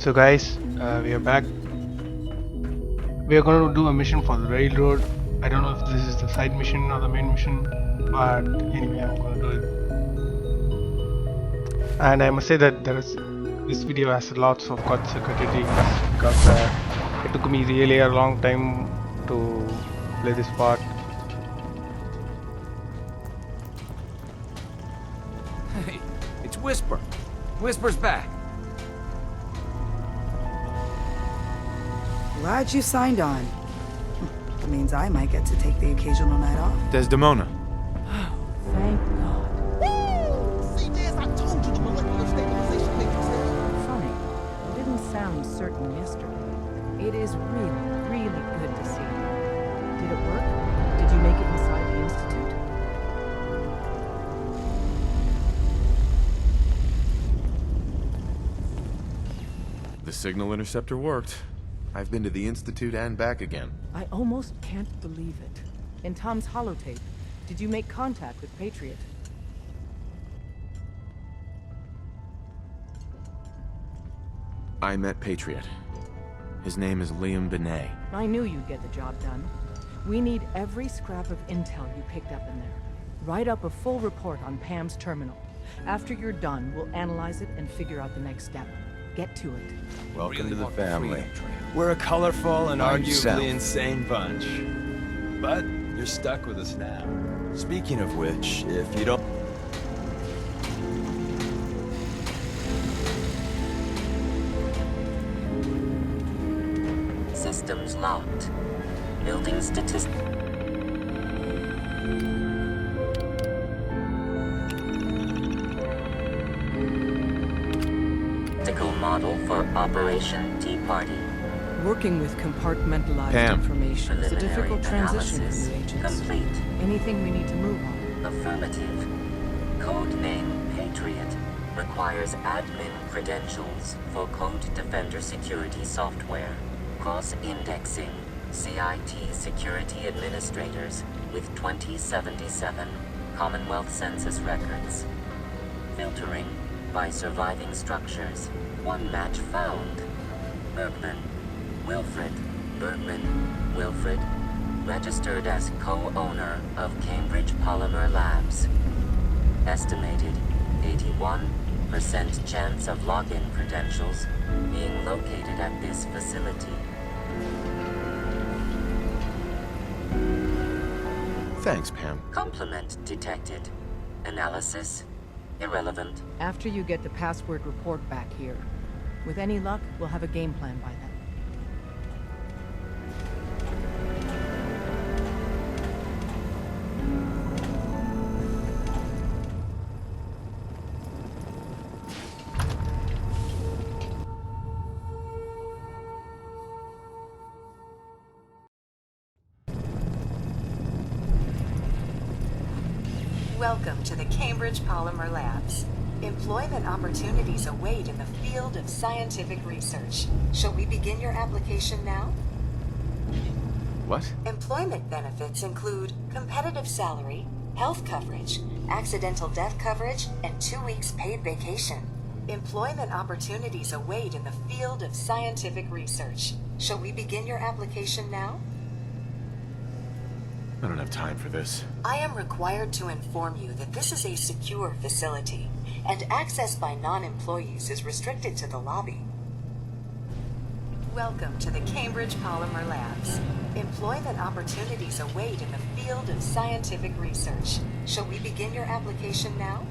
So guys, we are back. We are going to do a mission for the railroad. I don't know if this is the side mission or the main mission, but anyway, I'm going to do it. And I must say that this video has lots of cuts because it took me really a long time to play this part. Hey, it's Whisper. Whisper's back. Glad you signed on. It means I might get to take the occasional night off. Desdemona. Thank God. See, Jazz, I told you the molecular stabilization matrix there. Funny. You didn't sound certain yesterday. It is really, really good to see you. Did it work? Did you make it inside the Institute? The signal interceptor worked. I've been to the Institute and back again. I almost can't believe it. In Tom's holotape, did you make contact with Patriot? I met Patriot. His name is Liam Benet. I knew you'd get the job done. We need every scrap of intel you picked up in there. Write up a full report on Pam's terminal. After you're done, we'll analyze it and figure out the next step. Get to it. Welcome to the family. We're a colorful and Mind arguably yourself. insane bunch. But you're stuck with us now. Speaking of which, if you don't... Systems locked. Building statistics. Model for Operation Tea Party. Working with compartmentalized Pam. information is a difficult transition for Analysis new agents. complete. Anything we need to move on? Affirmative. Codename Patriot requires admin credentials for Code Defender security software. Cross-indexing CIT security administrators with 2077 Commonwealth Census records. Filtering by surviving structures. One match found. Bergman. Wilfred. Bergman. Wilfred. Registered as co-owner of Cambridge Polymer Labs. Estimated 81% chance of login credentials being located at this facility. Thanks, Pam. Complement detected. Analysis irrelevant. After you get the password report back here. With any luck, we'll have a game plan by then. Welcome to the Cambridge Polymer Labs. Employment opportunities await in the field of scientific research. Shall we begin your application now? What? Employment benefits include competitive salary, health coverage, accidental death coverage, and 2 weeks paid vacation. Employment opportunities await in the field of scientific research. Shall we begin your application now? I don't have time for this. I am required to inform you that this is a secure facility, and access by non-employees is restricted to the lobby. Welcome to the Cambridge Polymer Labs. Employment opportunities await in the field of scientific research. Shall we begin your application now?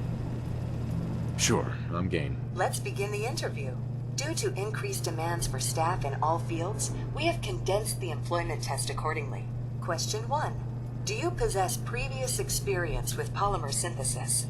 Sure, I'm game. Let's begin the interview. Due to increased demands for staff in all fields, we have condensed the employment test accordingly. Question 1. Do you possess previous experience with polymer synthesis?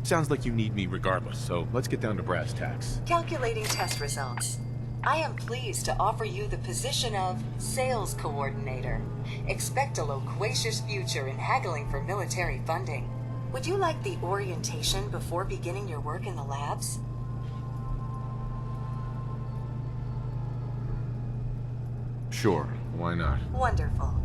Sounds like you need me regardless, so let's get down to brass tacks. Calculating test results. I am pleased to offer you the position of Sales Coordinator. Expect a loquacious future in haggling for military funding. Would you like the orientation before beginning your work in the labs? Sure, why not? Wonderful.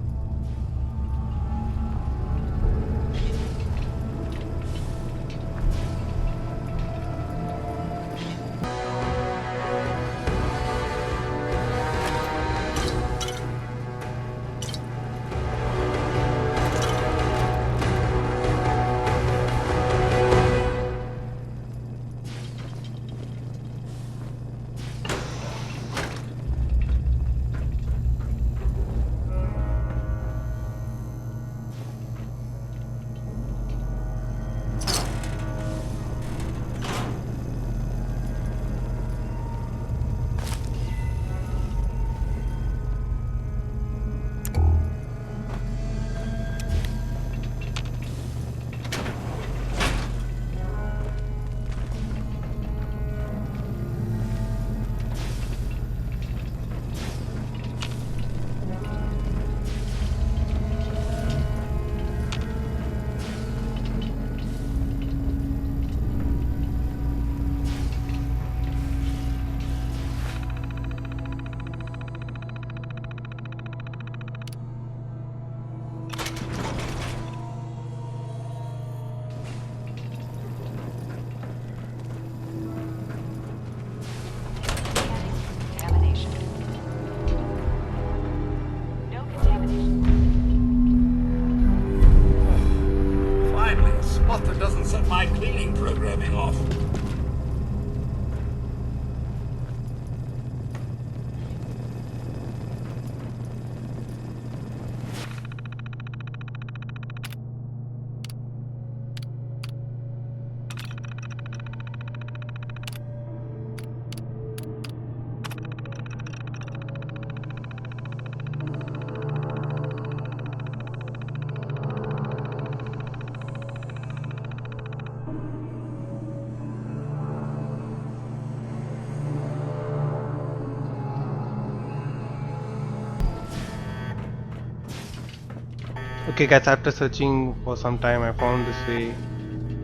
Okay guys, after searching for some time I found this way.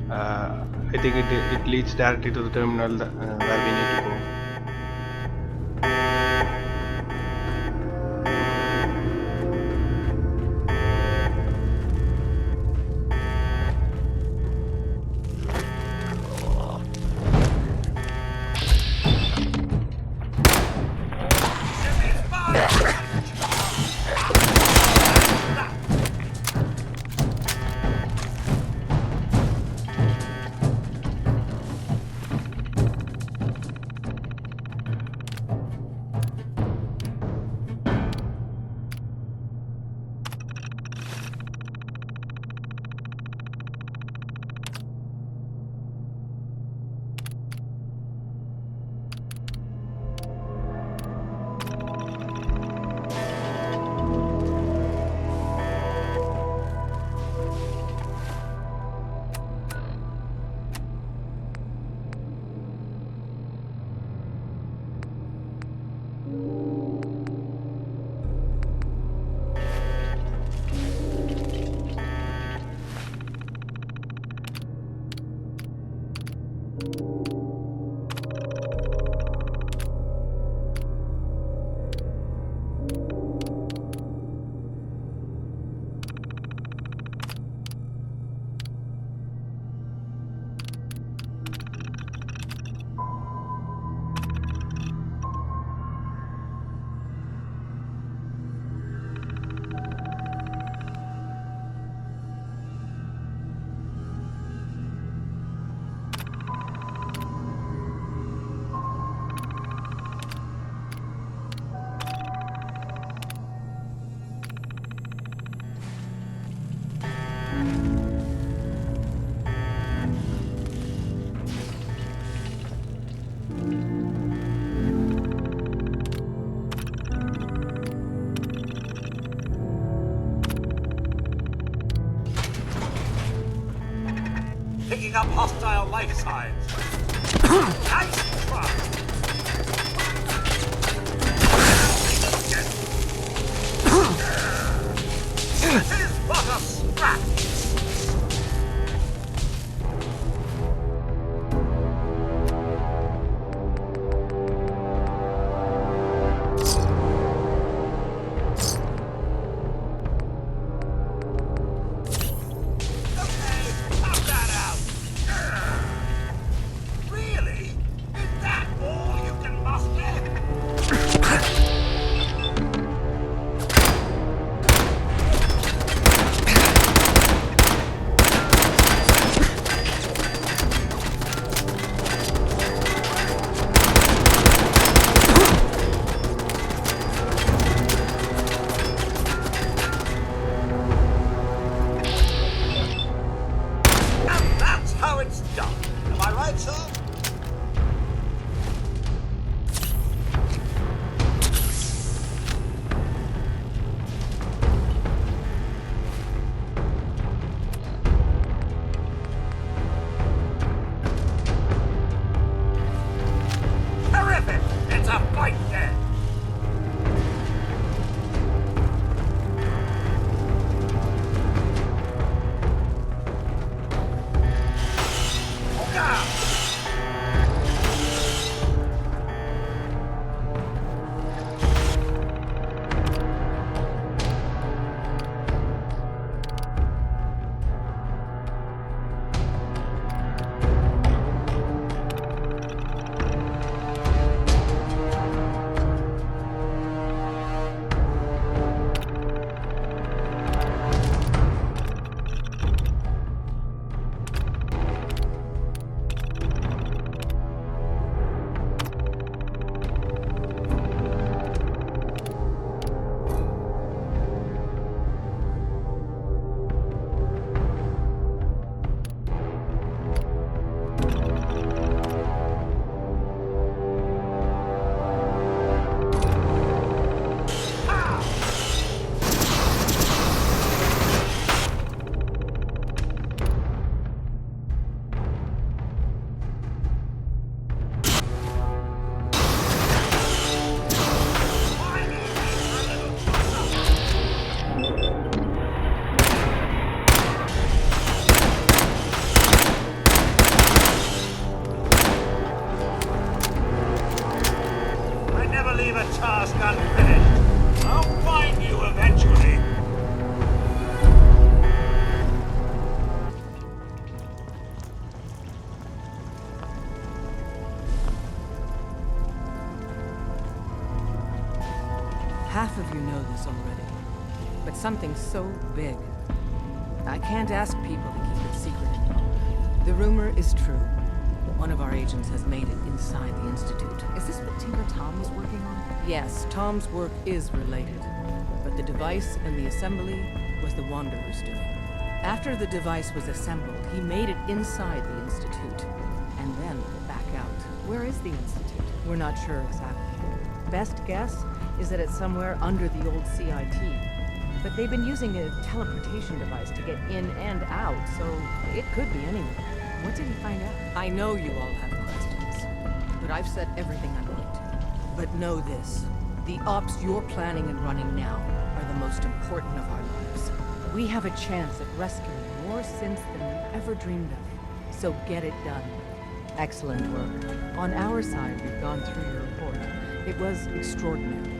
I think it leads directly to the terminal where we need to go. Picking up hostile life signs. Nice try. It is but a scrap. Really? task unfinished. I'll find you eventually. Half of you know this already, but something so big, I can't ask people to keep it secret anymore. The rumor is true. One of our agents has made it inside the Institute. Is this what Tinker Tom was working on? Yes, Tom's work is related, but the device and the assembly was the Wanderer's doing. After the device was assembled, he made it inside the Institute, and then back out. Where is the Institute? We're not sure exactly. Best guess is that it's somewhere under the old CIT. But they've been using a teleportation device to get in and out, so it could be anywhere. What did he find out? I know you all have questions, but I've said everything I'm going to. But know this, the ops you're planning and running now are the most important of our lives. We have a chance at rescuing more synths than we ever dreamed of, so get it done. Excellent work. On our side, we've gone through your report. It was extraordinary.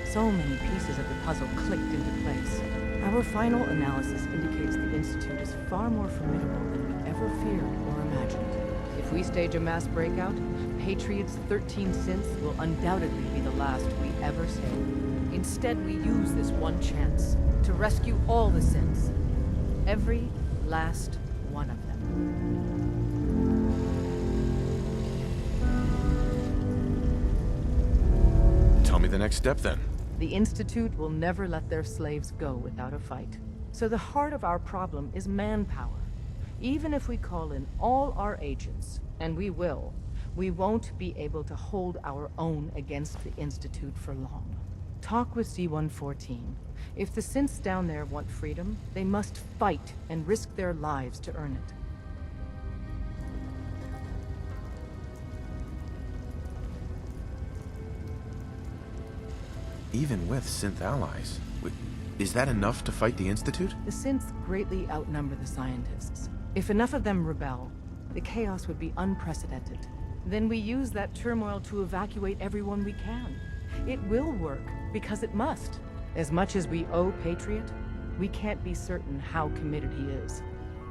So many pieces of the puzzle clicked into place. Our final analysis indicates the Institute is far more formidable than we ever feared or imagined. If we stage a mass breakout, Patriot's 13 synths will undoubtedly be the last we ever save. Instead, we use this one chance to rescue all the synths. Every last one of them. Tell me the next step, then. The Institute will never let their slaves go without a fight. So the heart of our problem is manpower. Even if we call in all our agents, and we will, we won't be able to hold our own against the Institute for long. Talk with C-114. If the synths down there want freedom, they must fight and risk their lives to earn it. Even with synth allies, is that enough to fight the Institute? The synths greatly outnumber the scientists. If enough of them rebel, the chaos would be unprecedented. Then we use that turmoil to evacuate everyone we can. It will work, because it must. As much as we owe Patriot, we can't be certain how committed he is.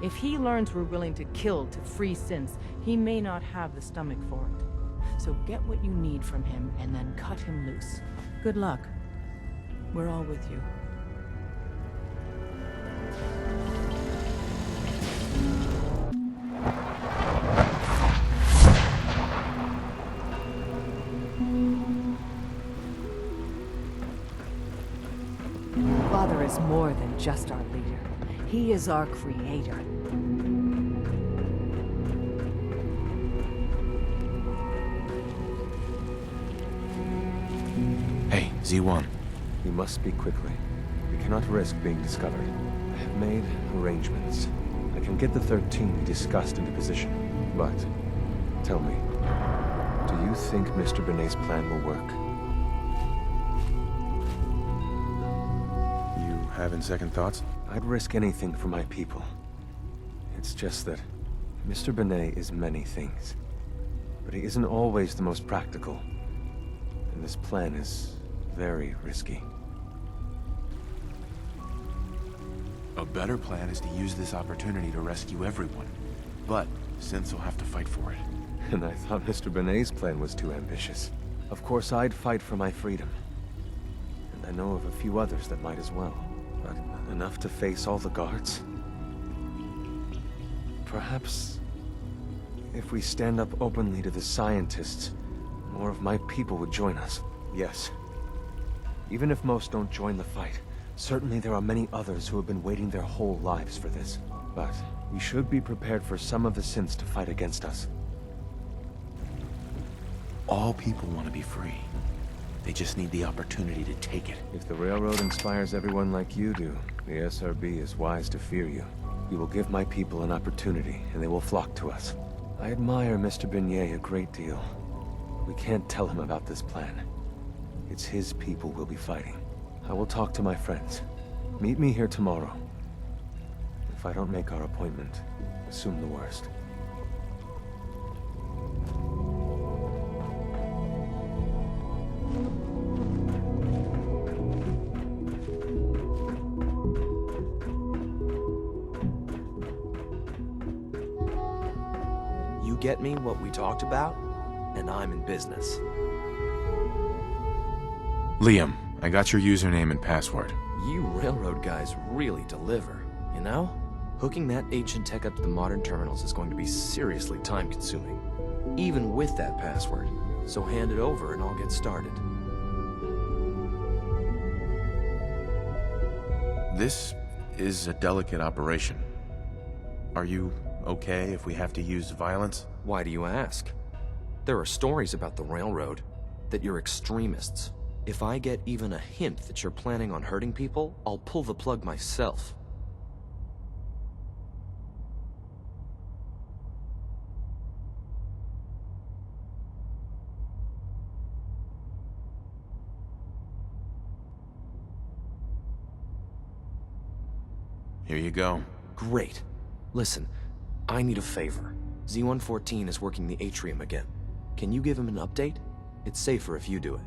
If he learns we're willing to kill to free synths, he may not have the stomach for it. So get what you need from him and then cut him loose. Good luck. We're all with you. Father is more than just our leader. He is our creator. Hey, Z1. We must speak quickly. We cannot risk being discovered. I have made arrangements. I can get the 13 we discussed into position. But, tell me, do you think Mr. Benet's plan will work? You having second thoughts? I'd risk anything for my people. It's just that Mr. Benet is many things. But he isn't always the most practical. And this plan is very risky. A better plan is to use this opportunity to rescue everyone. But synths will have to fight for it. And I thought Mr. Benet's plan was too ambitious. Of course, I'd fight for my freedom. And I know of a few others that might as well. But enough to face all the guards? Perhaps if we stand up openly to the scientists, more of my people would join us. Yes. Even if most don't join the fight, certainly there are many others who have been waiting their whole lives for this. But we should be prepared for some of the synths to fight against us. All people want to be free. They just need the opportunity to take it. If the Railroad inspires everyone like you do, the SRB is wise to fear you. We will give my people an opportunity, and they will flock to us. I admire Mr. Benet a great deal. We can't tell him about this plan. It's his people we'll be fighting. I will talk to my friends. Meet me here tomorrow. If I don't make our appointment, assume the worst. get me what we talked about, and I'm in business. Liam, I got your username and password. You railroad guys really deliver, you know? Hooking that ancient tech up to the modern terminals is going to be seriously time-consuming, even with that password. So hand it over and I'll get started. This is a delicate operation. Are you okay if we have to use violence? Why do you ask? There are stories about the railroad, that you're extremists. If I get even a hint that you're planning on hurting people, I'll pull the plug myself. Here you go. Great. Listen, I need a favor. Z-114 is working the atrium again. Can you give him an update? It's safer if you do it.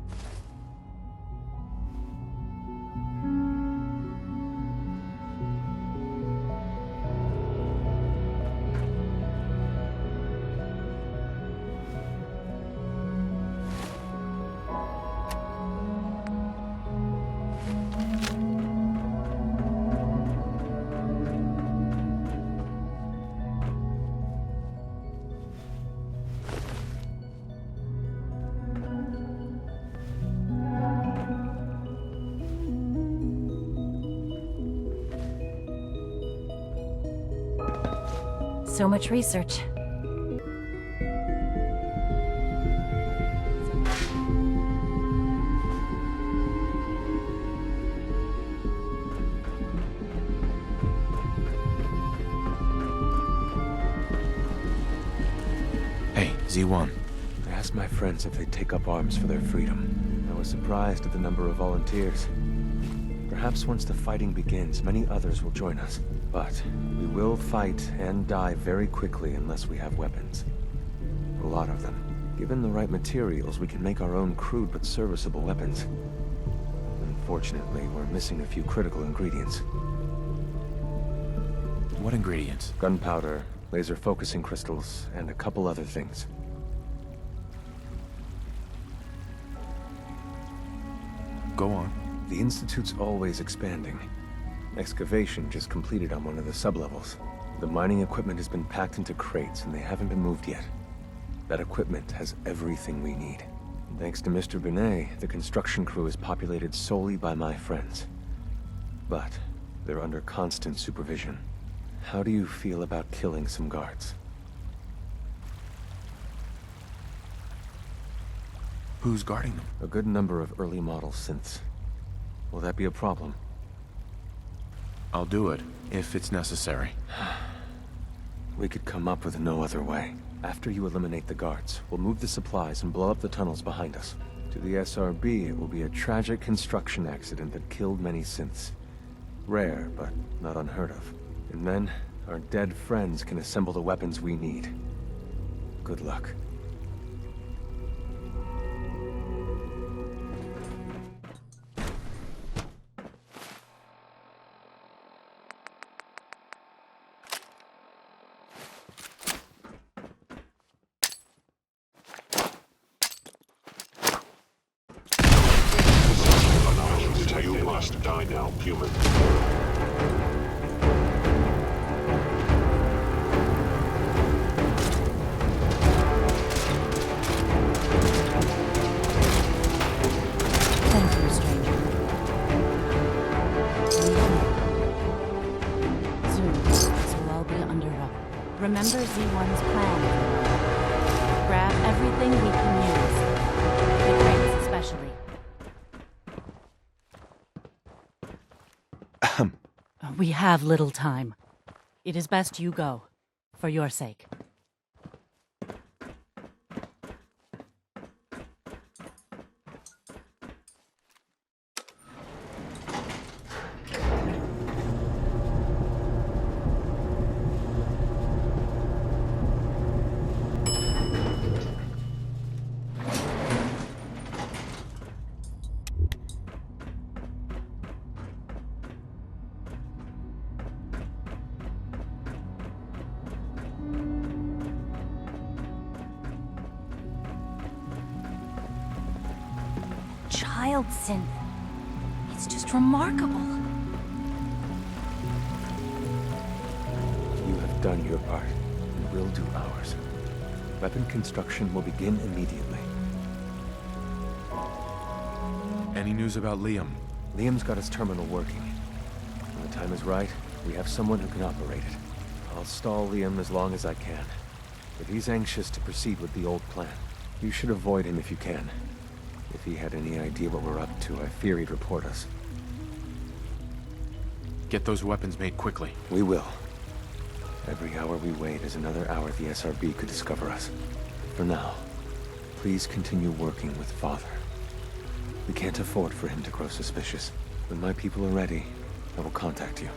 So much research. Hey, Z1. I asked my friends if they'd take up arms for their freedom. I was surprised at the number of volunteers. Perhaps once the fighting begins, many others will join us. But we will fight and die very quickly unless we have weapons. A lot of them. Given the right materials, we can make our own crude but serviceable weapons. Unfortunately, we're missing a few critical ingredients. What ingredients? Gunpowder, laser focusing crystals, and a couple other things. Go on. The Institute's always expanding. Excavation just completed on one of the sublevels. The mining equipment has been packed into crates and they haven't been moved yet. That equipment has everything we need. And thanks to Mr. Binet, the construction crew is populated solely by my friends. But they're under constant supervision. How do you feel about killing some guards? Who's guarding them? A good number of early model synths. Will that be a problem? I'll do it, if it's necessary. We could come up with no other way. After you eliminate the guards, we'll move the supplies and blow up the tunnels behind us. To the SRB, it will be a tragic construction accident that killed many synths. Rare, but not unheard of. And then, our dead friends can assemble the weapons we need. Good luck. You must die now, human. Thank you, stranger. Soon, this will all be under wrap. Remember Z1's plan. Grab everything we can use. The crates especially. We have little time. It is best you go, for your sake. child synth. It's just remarkable. You have done your part, and we'll do ours. Weapon construction will begin immediately. Any news about Liam? Liam's got his terminal working. When the time is right, we have someone who can operate it. I'll stall Liam as long as I can. But he's anxious to proceed with the old plan. You should avoid him if you can. If he had any idea what we're up to, I fear he'd report us. Get those weapons made quickly. We will. Every hour we wait is another hour the SRB could discover us. For now, please continue working with Father. We can't afford for him to grow suspicious. When my people are ready, I will contact you.